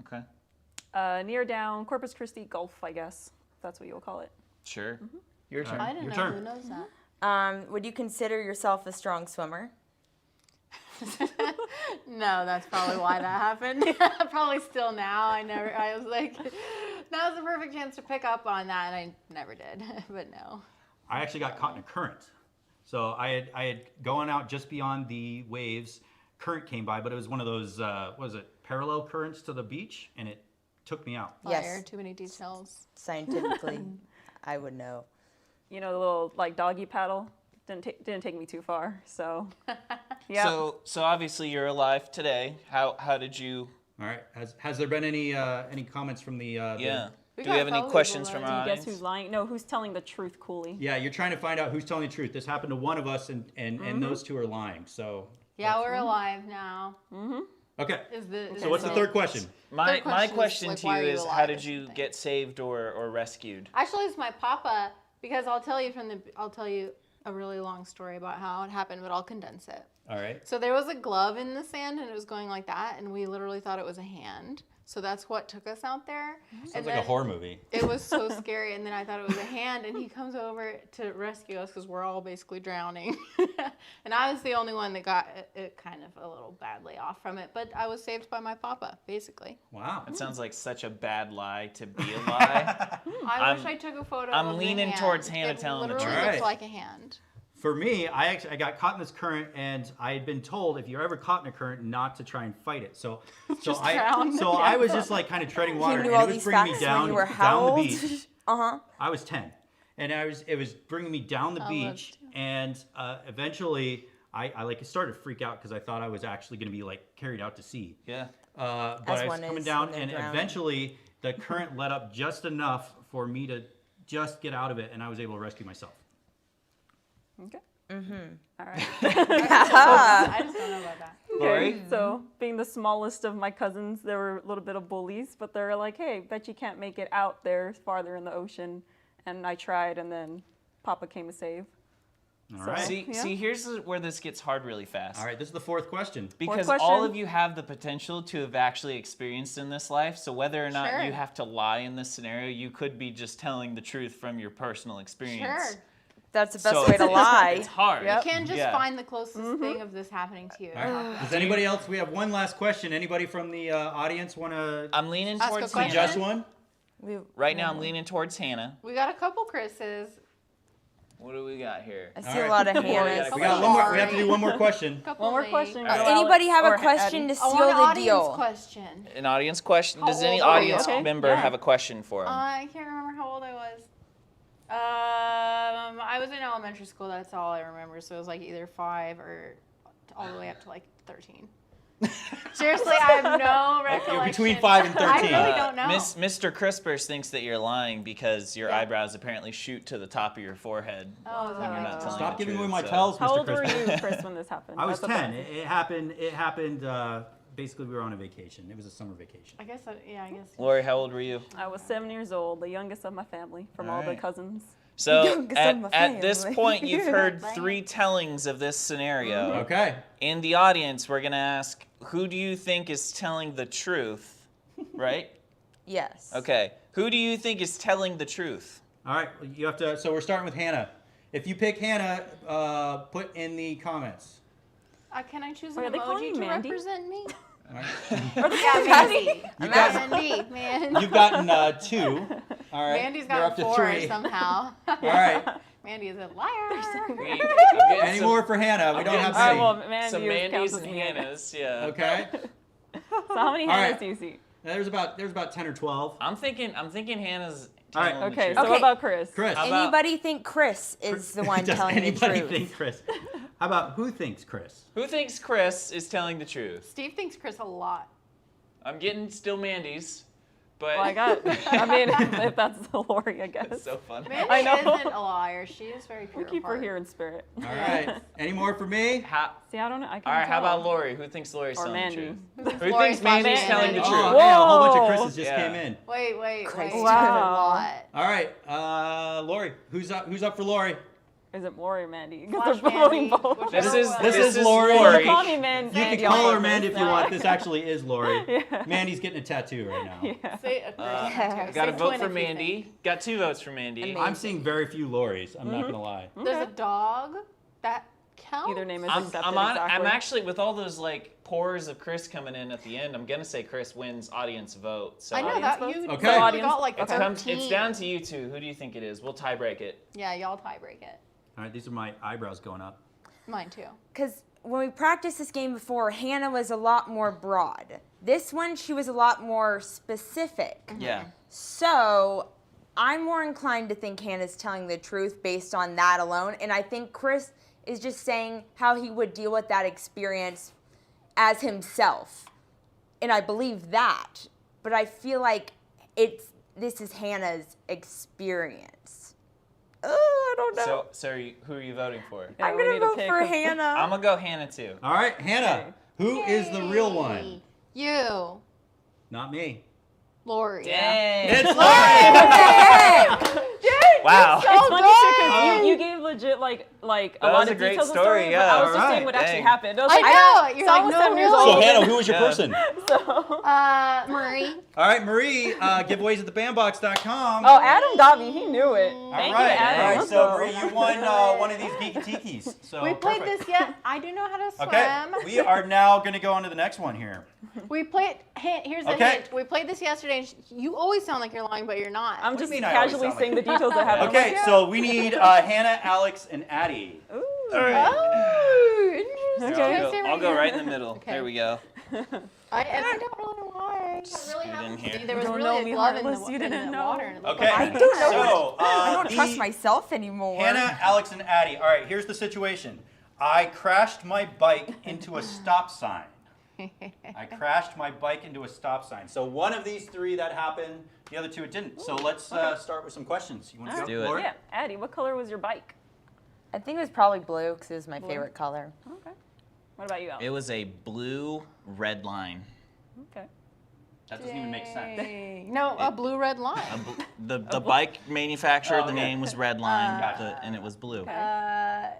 Okay. Near down Corpus Christi Gulf, I guess. That's what you'll call it. Sure. Your turn. I didn't know who knows that. Would you consider yourself a strong swimmer? No, that's probably why that happened. Probably still now. I was like, that was the perfect chance to pick up on that, and I never did. But no. I actually got caught in a current. So I had gone out just beyond the waves. Current came by, but it was one of those, what was it, parallel currents to the beach, and it took me out. Fire, too many details. Scientifically, I would know. You know, the little like doggy paddle didn't take me too far. So, yeah. So obviously you're alive today. How did you? All right. Has there been any comments from the? Yeah. Do we have any questions from our Do you audience? guess who's lying? No, who's telling the truth, Cooley? Yeah, you're trying to find out who's telling the truth. This happened to one of us, and those two are lying. So. Yeah, we're alive now. Okay. Is so what's the third question? My question question is, to like, you why are you is, alive how or did you get saved or rescued? Actually, it's my papa, because I'll tell you a really long story about how it happened, but I'll condense it. All right. So there was a glove in the sand, and it was going like that, and we literally thought it was a hand. So that's what took us out there. Sounds like a horror movie. It was so scary, and then I thought it was a hand, and he comes over to rescue us because we're all basically drowning. And I was the only one that got it kind of a little badly off from it, but I was saved by my papa, basically. Wow. That sounds like such a bad lie to be a lie. I wish I took a photo I'm of the leaning hand. towards Hannah It telling the literally truth. looks like a hand. For me, I got caught in this current, and I had been told if you're ever caught in a current, not to try and fight it. So I was just like kind of treading water, and it was bringing me down the beach. I was 10, and it was bringing me down the beach, and eventually I like started to freak out because I thought I was actually going to be like carried out to sea. Yeah. But I was coming down, and eventually the current let up just enough for me to just get out of it, and I was able to rescue myself. Okay. All right. I just don't know about that. Okay. So, being the smallest of my cousins, there were a little bit of bullies, but they're like, "Hey, bet you can't make it out there farther in the ocean." And I tried, and then Papa came to save. All right. See, here's where this gets hard really fast. All right, this is the fourth question. Because all of you have the potential to have actually experienced in this life. So whether or not you have to lie in this scenario, you could be just telling the truth from your personal experience. Sure. That's the best way to lie. It's hard. You can't just find the closest thing of this happening to you. Does anybody else? We have one last question. Anybody from the audience want to? I'm leaning towards Hannah. Just one. Right now, I'm leaning towards Hannah. We got a couple Chris's. What do we got here? I see a lot of Hannahs. We got one more. We have to do one more question. One more question. Anybody have a question to seal the deal? Question. An audience question. How Does any old are you? audience member have a question for him? I can't remember how old I was. I was in elementary school. That's all I remember. So it was like either 5 or all the way up to like 13. Seriously, I have no recollection. You're between 5 and 13. I really don't know. Mr. Crispers thinks that you're lying because your eyebrows apparently shoot to the top of your forehead. Oh, is that when you're not telling Stop the giving truth, away my so- tells, Mr. How old were Crispers. you, Chris, when this happened? I was That's 10. okay. It happened. Basically, we were on a vacation. It was a summer vacation. I guess. I guess. Lori, how old were you? I was 7 years old, the youngest of my family from all the Alright. cousins. So at this point, you've heard 3 tellings of this scenario. Okay. In the audience, we're gonna ask, who do you think is telling the truth? Right? Yes. Okay. Who do you think is telling the truth? All right. You have to. So we're starting with Hannah. If you pick Hannah, put in the comments. Can I choose Wait, an are they calling emoji you to Mandy? represent me? All right. Yeah, Mandy. Mandy, man. You've gotten 2. All right. Mandy's You're up got to 4 3. somehow. All right. Mandy is a liar. Any more for Hannah? We don't have many. Well, Mandy Some is Mandys counts and as Hannah. Hannahs, yeah. Okay. So how many All Hannahs right. do you see? There's about 10 or 12. I'm thinking Hannah's All right. telling the Okay, truth. so what about Chris? Chris. How about- Anybody think Chris is the one Does telling the anybody truth? think Chris? How about who thinks Chris? Who thinks Chris is telling the truth? Steve thinks Chris a lot. I'm getting still Mandy's, but Well, I mean, if that's the Lori, I guess. That's so funny. Mandy I know. isn't a liar. She is very pure. We'll keep her here in spirit. All right. Any more for me? See, I don't know. I can't All right, how tell. about Lori? Who thinks Lori's Or telling Mandy. the truth? Who Lori's thinks Mandy's Mandy. telling the truth? Oh, man, a whole bunch of Whoa. Chris's just came in. Wait. Christ. Wow. All right, Lori. Who's up for Lori? Is it Lori or Mandy? Flash Because they're voting Mandy. both. This is This is Lori. Don't call me Man- You Mandy can call on her Mandy if you purpose. want. This actually is Lori. Yeah. Mandy's getting a tattoo right now. Yeah. Say Got a Say vote twin for if you Mandy. think. Got 2 votes for Mandy. I'm seeing very few Loris. I'm Mm-hmm. not gonna lie. There's a dog. That counts. Either name is I'm accepted I'm exactly. actually, with all those like pores of Chris coming in at the end, I'm gonna say Chris wins audience vote. So I know that you Okay. you Audience- got like 13. it's down to you two. Who do you think it is? We'll tie break it. Yeah, y'all tie break it. All right, these are my eyebrows going up. Mine too. Because when we practiced this game before, Hannah was a lot more broad. This one, she was a lot more specific. Yeah. So I'm more inclined to think Hannah's telling the truth based on that alone. And I think Chris is just saying how he would deal with that experience as himself. And I believe that. But I feel like this is Hannah's experience. I don't know. So who are you voting for? Yeah, I'm we going need to to vote pick for a- Hannah. I'm gonna go Hannah too. All right, Hannah. Who is the real one? You, Not me. Lori. Dang. It's Lori. Lori. Wow. It's funny too because you gave legit like a That lot was of a great details of the story, story, yeah, but I was just alright, saying what actually dang. happened. I was I like, know. You're so I like, was no, 7 years really? old. So Hannah, who was your Yeah. person? Marie. All right, Marie. Giveaways at thebandbox.com. Oh, Adam got me. He knew it. All Thank right, you, Adam. all right. Let's So go. Marie, you won one of these geeky tikis. So We played perfect. this yet. I do know how to swim. Okay, we are now going to go on to the next one here. We played. Here's the Okay. hint. We played this yesterday. And you always sound like you're lying, but you're not. I'm do you just mean I always casually sound saying like the details I have. I'm Okay, like, so we need Hannah, Alex, and Addie. Ooh. Oh, interesting. Okay. Can I say I'll go here? right in the middle. Okay. There we go. I don't know why. It really in happened to here. me. There was Don't really know a me, glove in the, Heartless, you in didn't the know. water. And it looked Okay, like I don't know. so I don't trust the- myself anymore. Hannah, Alex, and Addie. All right, here's the situation. I crashed my bike into a stop sign. I crashed my bike into a stop sign. So one of these three that happened, the other two it didn't. So let's start with some questions. You want to Let's go? do it. Lori? Yeah, Addie, what color was your bike? I think it was probably blue because it was my Blue? favorite color. Okay. What about you, Alex? It was a blue red line. Okay. That doesn't even make sense. Dang. No, a blue red line. The bike manufacturer, Oh, the okay. name was Redline, Gotcha. and it was blue. I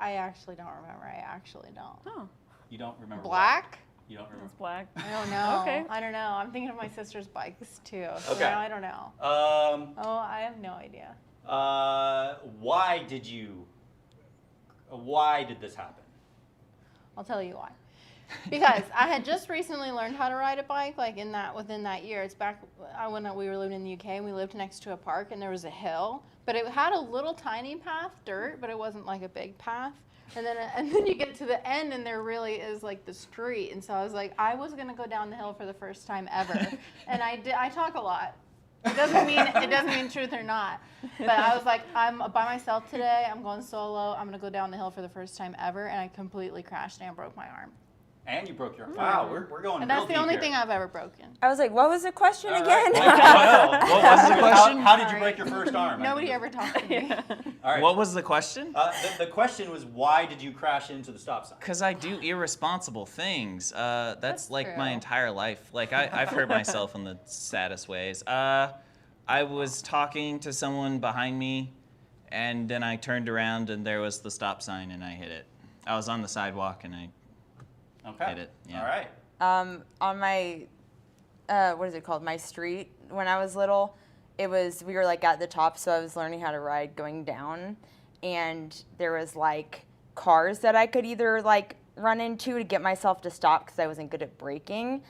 actually don't remember. I actually don't. Oh, You don't remember Black? What? You don't remember. it's black. I don't know. Okay. I don't know. I'm thinking of my sister's bikes too. So Okay. now I don't know. Oh, I have no idea. Why did this happen? I'll tell you why. Because I had just recently learned how to ride a bike, like within that year. It's back when we were living in the UK and we lived next to a park and there was a hill, but it had a little tiny path, dirt, but it wasn't like a big path. And then you get to the end and there really is like the street. And so I was like, I was gonna go down the hill for the first time ever, and I talk a lot. It doesn't mean truth or not. But I was like, I'm by myself today. I'm going solo. I'm gonna go down the hill for the first time ever, and I completely crashed and broke my arm. And you broke your. Wow, we're going. And real that's the deep only here. thing I've ever broken. I was like, what was the question All again? right. What was the question? How did you break your first arm? Nobody ever talked to me. All right. What was the question? The question was, why did you crash into the stop sign? Because I do irresponsible things. That's like my true. entire life. Like I've hurt myself in the saddest ways. I was talking to someone behind me, and then I turned around and there was the stop sign and I hit it. I was on the sidewalk and I hit it. Yeah. All right. On my, what is it called? My street. When I was little, we were like at the top, so I was learning how to ride going down, and there was like cars that I could either like run into to get myself to stop because I wasn't good at braking.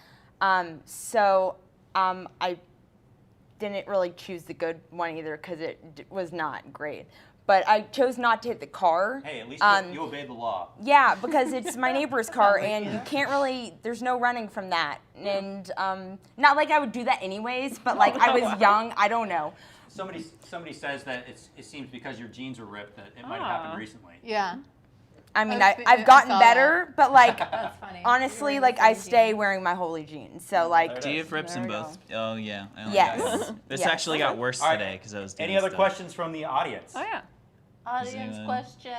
So I didn't really choose the good one either because it was not great. But I chose not to hit the car. Hey, at least you obeyed the law. Yeah, because it's my neighbor's car, and you can't really, there's no running from that. And not like I would do that anyways, but like I was young, I don't know. Somebody says that it seems because your jeans were ripped that it might have happened recently. Yeah. I mean, I I've gotten saw better, but like, That's funny. honestly, You're like wearing I the same stay jeans. wearing my holy jeans. So like, Do you have rips there in we both? Oh yeah. I only Yes. got- This Yes. actually got worse All right. today because I was doing Any other stuff. questions from the audience? Oh yeah. Audience Zoom. question.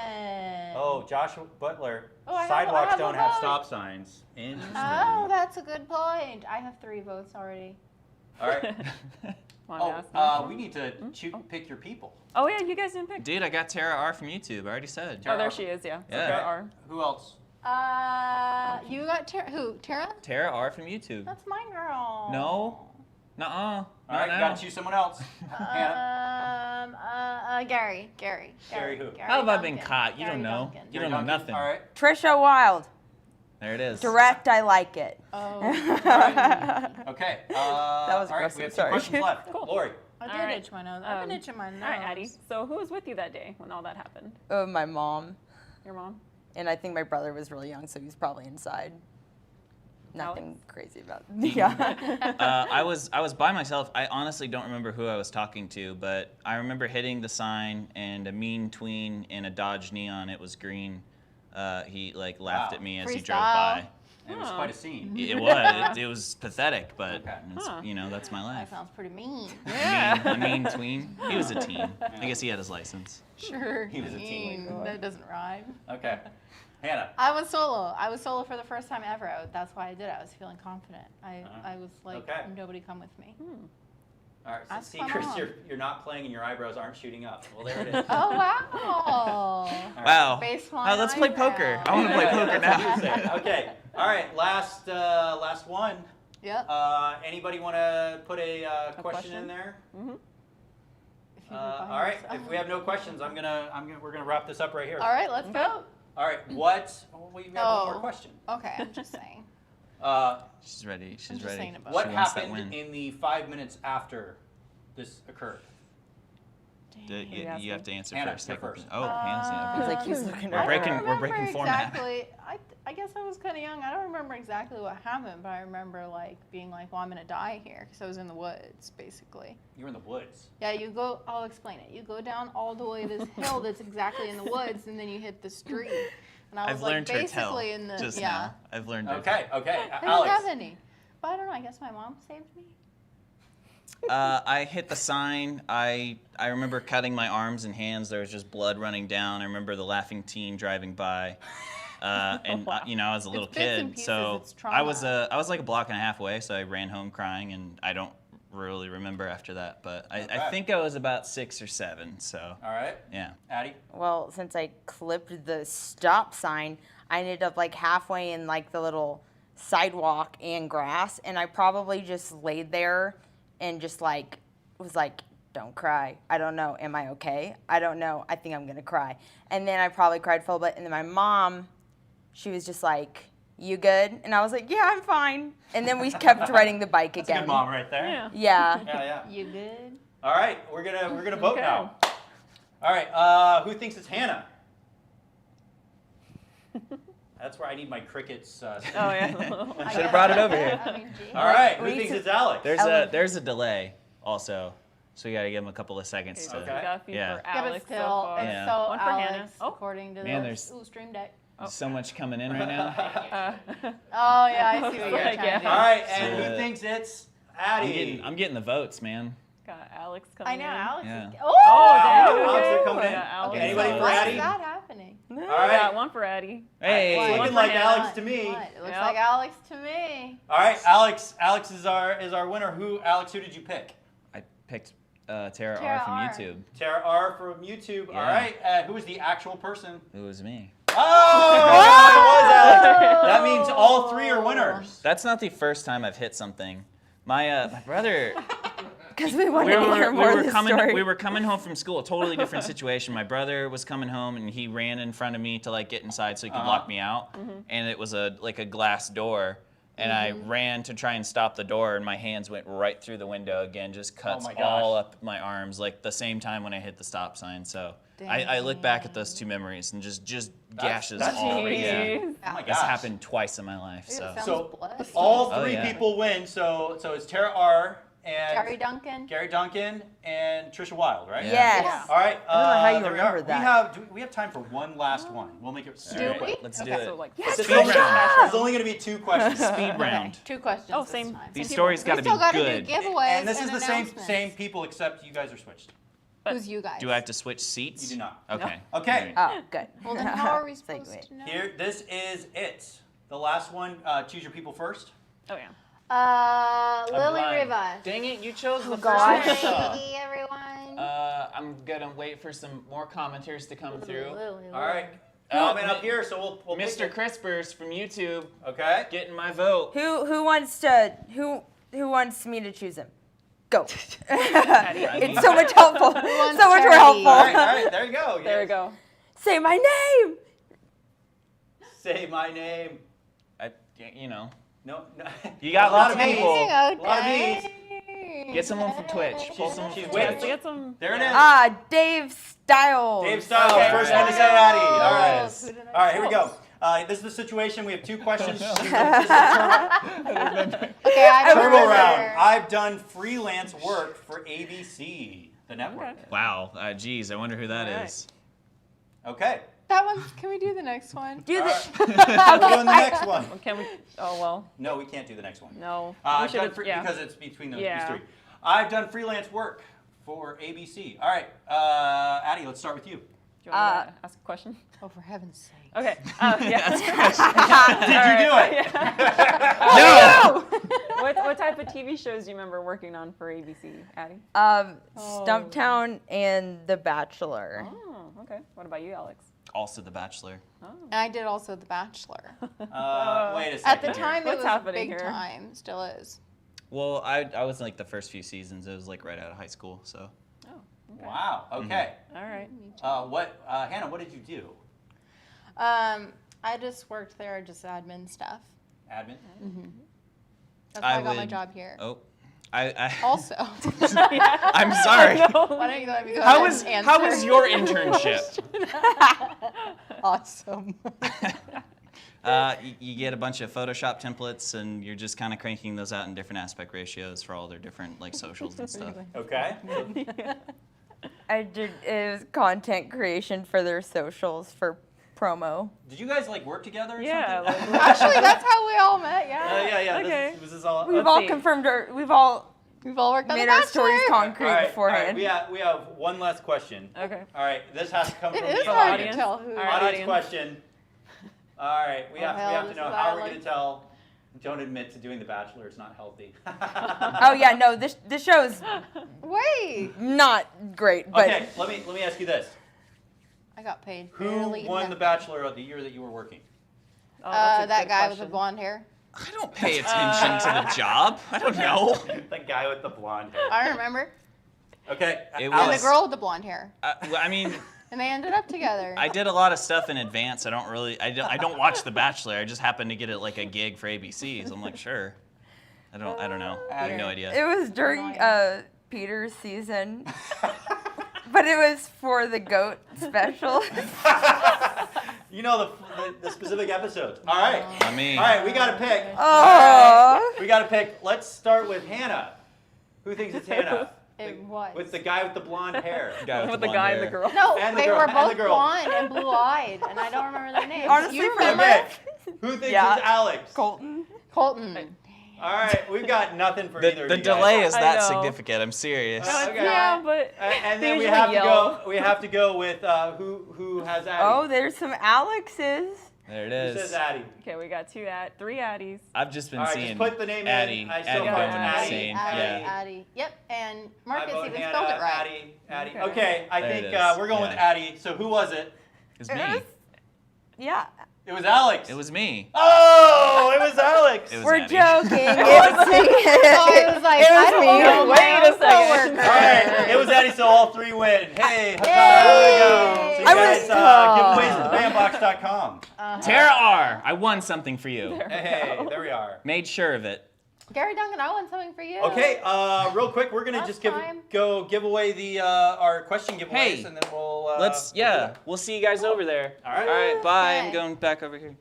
Oh, Joshua Butler. Oh, I have- Sidewalks I have a don't have vote. stop signs. Interesting. Oh, that's a good point. I have 3 votes already. All right. Want to ask Oh, them? we need to pick your people. Oh yeah, you guys didn't pick. Dude, I got Tara R from YouTube. I already said. Oh, there she is. Yeah. Yeah. Tara R. Who else? You got who? Tara? Tara R from YouTube. That's my girl. No. Nuh-uh. All right, you gotta choose someone else. Hannah. Gary. Gary who? How have I been Duncan. caught? You Gary don't know. Duncan. You don't know nothing. All right. Trisha Wild, There it is. direct. I like it. Oh. Okay. was all right, aggressive, we have 2 sorry. questions left. Cool. Lori. I did All right. itch my nose. I've been itching my nose. All right, Addie. So who was with you that day when all that happened? My mom, Your mom? and I think my brother was really young, so he was probably inside. Nothing crazy about. I was by myself. I honestly don't remember who I was talking to, but I remember hitting the sign and a mean tween in a Dodge Neon. It was green. He like laughed at me as he drove by. It was quite a scene. It was. It was pathetic, but Okay. it's, you know, that's my life. That sounds pretty mean. A mean tween. He was a teen. I guess he had his license. Sure. He was a teen. That doesn't rhyme. Okay. Hannah. I was solo. I was solo for the first time ever. That's why I did it. I was feeling confident. I was like, Okay. nobody come with me. All right. So Ask see, my Chris, mom. you're not playing and your eyebrows aren't shooting up. Well, there it is. Oh, wow. Wow. Baseline Oh, let's play poker. I want to play poker now. Okay. All right. Last one. Yep. Anybody want to put a question in there? Mm-hmm. All right. If we have no questions, we're gonna wrap this up right here. All right, let's go. All right. What? Oh, we have one more question. Okay, I'm just saying. She's ready. She's just ready. saying about What She wants that happened win. in the 5 minutes after this occurred? You have to answer Hannah, first. you're technically. first. Oh, Hannah's the other He's like, he's looking We're at breaking. her. We're breaking format. Exactly. I guess I was kind of young. I don't remember exactly what happened, but I remember like being like, well, I'm gonna die here because I was in the woods, basically. You were in the woods. Yeah, you go. I'll explain it. You go down all the way this hill that's exactly in the woods, and then you hit the street. And I was I've like learned her tell basically in the just yeah. now. I've learned her. Okay. Okay. I didn't Alex. have any, but I don't know. I guess my mom saved me. I hit the sign. I remember cutting my arms and hands. There was just blood running down. I remember the laughing teen driving by. And you know, I was a little It's bits and kid, pieces, so it's I was trauma. I was like a block and a half away. So I ran home crying, and I don't really remember after that. But I think I was about 6 or 7. So All right. yeah. Addie. Well, since I clipped the stop sign, I ended up like halfway in like the little sidewalk and grass, and I probably just laid there and just like was like, don't cry. I don't know. Am I okay? I don't know. I think I'm gonna cry. And then I probably cried for a bit, and then my mom, she was just like, you good? And I was like, yeah, I'm fine. And then we kept riding the bike That's again. a good mom right there. Yeah. Yeah. Yeah. You good? All right. We're gonna vote Okay. now. All right. Who thinks it's Hannah? That's where I need my crickets. Oh yeah. Should have brought it over here. I mean, gee. All right. Who We thinks need it's Alex? There's a delay also, so we got to give him a couple of seconds to. Okay. Duffy Yeah. for Yeah, but Alex so still, far. it's Yeah. so One for Alex, Hannah. Oh. according to Man, this. there's- Stream Deck. So much coming in right now. Oh yeah, I see what you're Like, trying yeah. to do. All right. And So- who thinks it's I'm Addie? getting the votes, man. Got Alex coming I know, in. Alex. Yeah. Is, Oh, Wow, there Alex, you they're go. coming in. Yeah, Alex. Okay, anybody for why Addie? is that happening? All We right. got one for Addie. Hey. It's One looking for like Hannah. Alex to me. What? It looks Yep. like Alex to me. All right, Alex. Alex is our winner. Alex? Who did you pick? I picked Tara Tara R from R. YouTube. Tara R from YouTube. All Yeah. right. Who was the actual person? It was me. Oh, it was Alex. That means all 3 are winners. That's not the first time I've hit something. My brother. Because we wanted to hear more of the story. We were coming home from school. A totally different situation. My brother was coming home and he ran in front of me to like get inside so he could lock me out. And it was a glass door. And I ran to try and stop the door, and my hands went right through the window again, just cuts my gosh. all up my arms, like the same time when I hit the stop sign. So I look back at those 2 memories and just gashes that's all. crazy. Yeah. Oh my This gosh. happened twice in my life. Dude, So it sounds So blessed. all Oh, 3 yeah. people win. So it's Tara R and Gary Duncan. And Trisha Wild, right? Yes. Yeah. All right. I don't know how you there we remember are. that. We have time for one last one. We'll make it super Do we? quick. Let's do Okay. it. So like, It's only going to be 2 questions. Speed round. 2 questions. Oh, this same. time. These stories got to be We still got to good. do giveaways And this is the announcements. same people, except you guys are switched. Who's you guys? Do I have to switch seats? You do not. Okay. Okay. Oh, good. Well, then how are we supposed to know? Here, this is it. The last one. Choose your people first. Oh yeah. Lily blind. Rivas. Dang it, you chose the Gosh. first one. Hey, everyone. I'm gonna wait for some more commenters to come through. All right. Comment up here, so we'll pick Mr. it. Crispers from YouTube. Okay. Getting my vote. Who wants me to choose him? Go. It's so much helpful. So much more helpful. All right, there you go. There we go. Say my name. Say my name. You know. No. You got lots of people. A lot of me's. Get someone from Twitch. Pull someone from Twitch. Wait. Get some. There it is. Dave Styles. Dave Styles, Okay. first one to say Addie. All right. Who did I All right, here we go. This is the situation. We have 2 questions. This is a Okay, I turbo remember. round. I've done freelance work for ABC, the network. Wow. Geez, I wonder who that All is. Okay. That one. Can we do the next one? Do All the. right. We're doing the next one. Can we? Oh well. No, we can't do the next one. No. I've We done should've- yeah. because it's between these Yeah. 3. I've done freelance work for ABC. All right, Addie, let's start with you. Do you want me to ask a question? Oh, for heaven's sake. Okay. Yeah. Did you do it? No. What type of TV shows do you remember working on for ABC, Addie? Stumptown and The Bachelor. Oh, okay. What about you, Alex? Also The Bachelor. I did also The Bachelor. Wait a second. At the here. time, What's it was happening big here? time. Still is. Well, I was like the first few seasons. It was like right out of high school, so. Wow. Okay. All right. Hannah? What did you do? I just worked there, just admin stuff. Admin. That's how I got my job here. Oh. I Also. I'm sorry. Why don't you let me go How ahead was and how answer? was your internship? Awesome. You get a bunch of Photoshop templates, and you're just kind of cranking those out in different aspect ratios for all their different like socials and stuff. Okay. I did. It was content creation for their socials for promo. Did you guys like work together or Yeah. something? Actually, that's how we all met. Yeah. Yeah. Okay. This is all. We've all confirmed our. We've all worked on made The our Bachelor. stories concrete All right, beforehand. we have one last question. Okay. All right, this has to come It from is the hard audience. to tell who. All right. Audience question. All right, we have hell, to this know is how we're Alex. going to tell. Don't admit to doing The Bachelor. It's not healthy. Oh yeah, no. This show's Wait. not great, but Okay, let me ask you this: I got paid. Who barely won enough. The Bachelor of the year that you were working? Oh, that's a That good guy with the question. blonde hair. I don't pay attention to the job. I don't know. The guy with the blonde hair. I remember. Okay. It And was- the girl with the blonde hair. Well, I mean, And they ended up together. I did a lot of stuff in advance. I don't watch The Bachelor. I just happened to get it like a gig for ABC. So I'm like, sure. I don't know. I have no idea. it was during Peter's season. But it was for the GOAT special. You know the specific episodes. All right. I mean, All right, we got to pick. Oh. All right, we got to pick. Let's start with Hannah. Who thinks it's Hannah? It was. With the guy with the blonde hair. With the guy and the girl. No, And the they girl, were and both the girl. blonde and blue-eyed, and I don't remember their names. Honestly, you for remember? Okay. Who thinks Yeah. it's Alex? Colton. Colton. All right, we've got nothing for either of the you guys. delay is I that know. significant. I'm serious. Okay. Yeah, but And they then we usually have to yell. go. We have to go with who has Addie. Oh, there's some Alexes. There it Who says is. Addie? Okay, we got three Addies. I've just been All right, seeing just put the name in. Addie. I still Addie vote going Addie. insane. Addie, Yeah. Addie. Yep, and I Marcus vote even Hannah, spelled it right. Addie. Okay. Okay, I There think it is. we're going with Yeah. Addie. So who was it? It's me. Yeah. It was Alex. It was me. Oh, it was Alex. It was We're Addie. joking. It's me. So it was like, It was I don't me. know, Wait my a own second. coworker. All right, it was Addie, so all 3 win. Hey, huzzah, there we go. So you I guys, was- giveaways at thebandbox.com. Tara R. I won something for you. Hey, there we are. Made sure of it. Gary Duncan, I want something for you. Okay, real quick, we're gonna Last just time. give away the our question giveaways, Hey, and then we'll We'll see you guys over there. All right. All right, bye. Okay. I'm going back over here.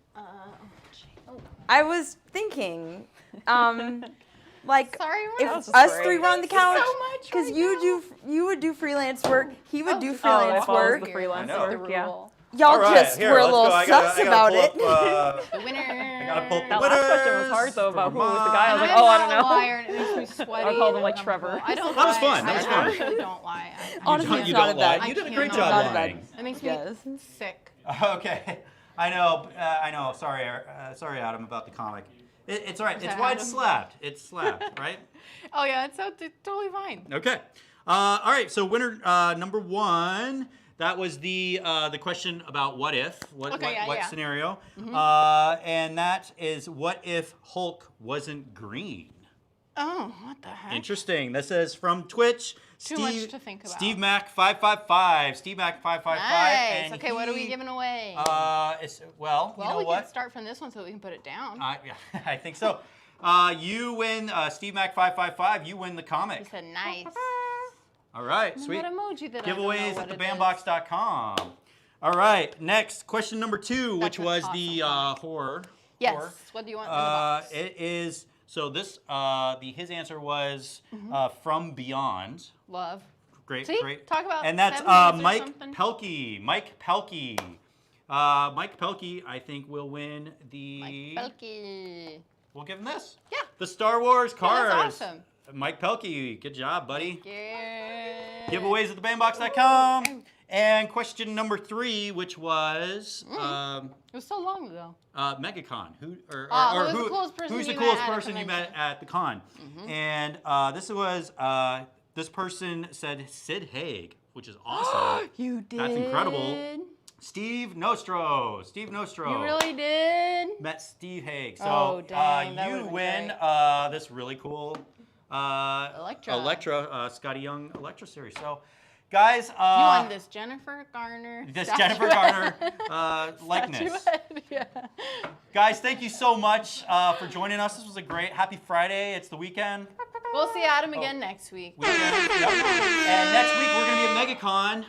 I was thinking, Like, Sorry, if Mark. us three were on the couch, so much because right you would do freelance work, he would do Oh, freelance if I was work. the freelance I know. work, yeah. Y'all All right, just here, were a let's little go. I gotta sus about pull it. up, The winner. I gotta pull up the That last question was hard winners. though about who was the Come guy. I was on. like, oh, I don't I'm not a know. liar, and it makes me sweaty. I called him like and Trevor. I don't That was lie. fun. That was I fun. actually don't lie. Honestly, You it's don't not a bad. lie. You did a great cannot. job lying. It makes Yes. me sick. Okay, I know. Sorry, Adam, about the comic. It's all right. Is It's that why it's Adam? slabbed. It's slabbed, right? Oh yeah, it's totally fine. Okay. All right. So winner number 1. That was the question about what if, what scenario, and that is what if Hulk wasn't green. Oh, what the heck? Interesting. This is from Twitch. Too much to think about. Steve Mac 555. Steve Mac 555. Nice. And Okay, what are we giving away? you know we what? can start from this one so we can put it down. I think so. You win Steve Mac 555. You win the comic. He said nice. All right, And sweet. What emoji that I don't know Giveaways what at it thebandbox.com. All right, next question number 2, which was the horror. Yes. Horror. What do you want in the box? It is. So this his answer was From Beyond. Love. Great, See? great. Talk about and that's 70s or Mike something. Pelkey. Mike Pelkey. Mike Pelkey, I think, will win the. Pelkey. We'll give him this. Yeah. The Star Wars cars. that's awesome. Mike Pelkey, good job, buddy. Yeah. Giveaways at thebandbox.com. And question number 3, which was It was so long ago. MegaCon. Who's the coolest person you met at the con? And this was this person said Sid Haig, which is awesome. You did. That's incredible. Steve Nostro. Steve Nostro. You really did? Met Steve Haig. So Oh, dang, that you would've been win great. this really cool Electra. Scotty Young Electra series. So, guys, You won this Jennifer Garner. this statuette. Jennifer Garner likeness. Statuette, yeah. Guys, thank you so much for joining us. This was a great Happy Friday. It's the weekend. We'll see Adam again next week. Yep. And next week we're going to be at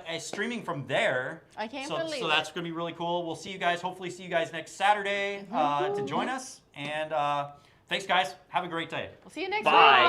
MegaCon, streaming from there. I can't so believe that's it. going to be really cool. We'll see you guys. Hopefully, see you guys next Saturday to join us. And thanks, guys. Have a great day. We'll see you next Bye. week.